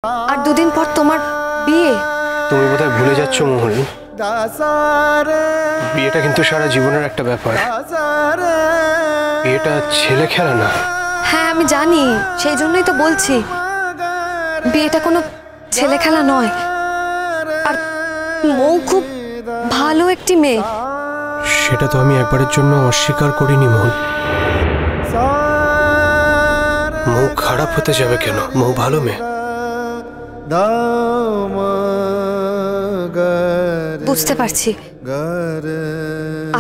আর দুদিন পর তোমার বিয়ে। তুমি বোধহয় ভুলে যাচ্ছ মোহন, বিয়েটা কিন্তু সারা জীবনের একটা ব্যাপার। বিয়েটা ছেলে খেলা না। হ্যাঁ আমি জানি, সেই জন্যই তো বলছি বিয়েটা কোনো ছেলে খেলা নয়। আর মৌ খুব ভালো একটি মেয়ে। সেটা তো আমি একবারের জন্য অস্বীকার করিনি মোহন। মৌ খারাপ হতে যাবে কেন? মৌ ভালো মেয়ে। বুঝতে পারছি,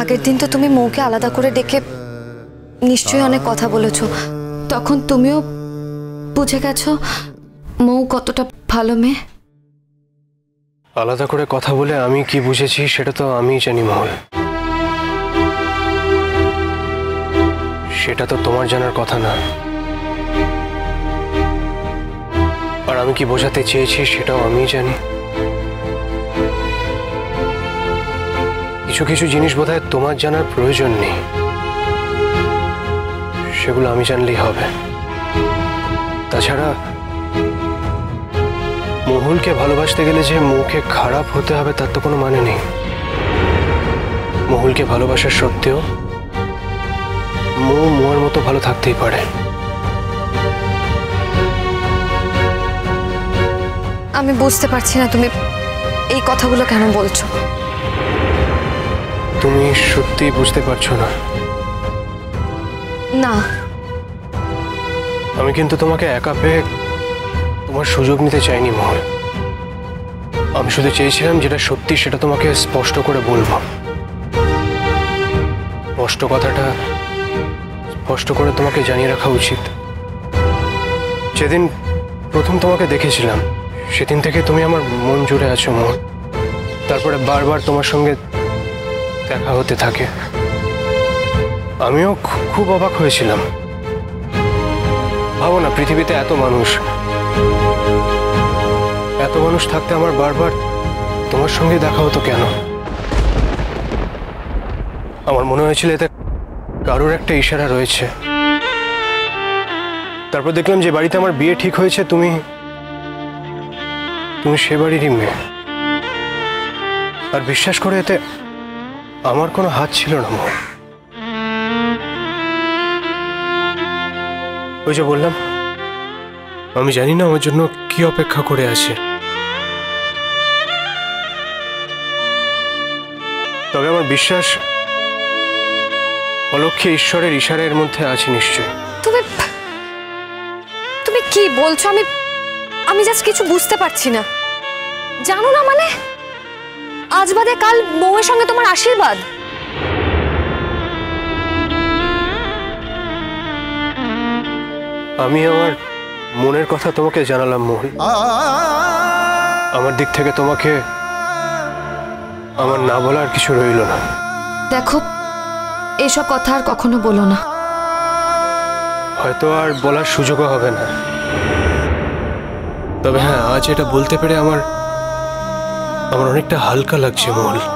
আগের দিন তো তুমি মৌকে আলাদা করে ডেকে নিশ্চয়ই অনেক কথা বলেছো। তখন তুমিও বুঝে গেছো মৌ কতটা ভালো মেয়ে। আলাদা করে কথা বলে আমি কি বুঝেছি সেটা তো আমিই জানি মোহন। সেটা তো তোমার জানার কথা না। আর আমি কি বোঝাতে চেয়েছি সেটাও আমিই জানি। কিছু কিছু জিনিস বোধহয় তোমার জানার প্রয়োজন নেই, সেগুলো আমি জানলেই হবে। তাছাড়া মহুলকে ভালোবাসতে গেলে যে মৌকে খারাপ হতে হবে তার তো কোনো মানে নেই। মহুলকে ভালোবাসার সত্ত্বেও মৌ মোর মতো ভালো থাকতেই পারে। আমি বুঝতে পারছি না তুমি এই কথাগুলো কেন বলছো। তুমি সত্যি বুঝতে পারছো না? না, আমি কিন্তু তোমাকে একা পেয়ে তোমার সুযোগ নিতে চাইনি মোহন। আমি শুধু চেয়েছিলাম যেটা সত্যি সেটা তোমাকে স্পষ্ট করে বলবো। স্পষ্ট কথাটা স্পষ্ট করে তোমাকে জানিয়ে রাখা উচিত। যেদিন প্রথম তোমাকে দেখেছিলাম সেদিন থেকে তুমি আমার মন জুড়ে আছো মোহন। তারপরে বারবার তোমার সঙ্গে দেখা হতে থাকে। আমিও খুব অবাক হয়েছিলাম। ভাবো না, পৃথিবীতে এত মানুষ থাকতে আমার বারবার তোমার সঙ্গে দেখা হতো কেন? আমার মনে হয়েছিল এতে কারোর একটা ইশারা রয়েছে। তারপর দেখলাম যে বাড়িতে আমার বিয়ে ঠিক হয়েছে তুমি সে বাড়িরই মেয়ে। আর বিশ্বাস করে এতে আমার কোনো হাত ছিল না মোহন। ওই যে বললাম, আমি জানি না আমার জন্য কি অপেক্ষা করে আছে। তবে আমার বিশ্বাস অলক্ষ্যে ঈশ্বরের ইশারার মধ্যে আছে নিশ্চয়। তুমি তুমি কি বলছো? আমি জাস্ট কিছু বুঝতে পারছি না। জানো না মানে আজ বাদে কাল বউয়ের সঙ্গে তোমার আশীর্বাদ। আমি আমার মনের কথা তোমাকে জানালাম মোহন। আমার দিক থেকে তোমাকে আমার না বলার কিছু রইল না। দেখো, এইসব কথা আর কখনো বলো না। হয়তো আর বলার সুযোগও হবে না। তবে হ্যাঁ, আজ এটা বলতে পেরে আমার অনেকটা হালকা লাগছে মোহন।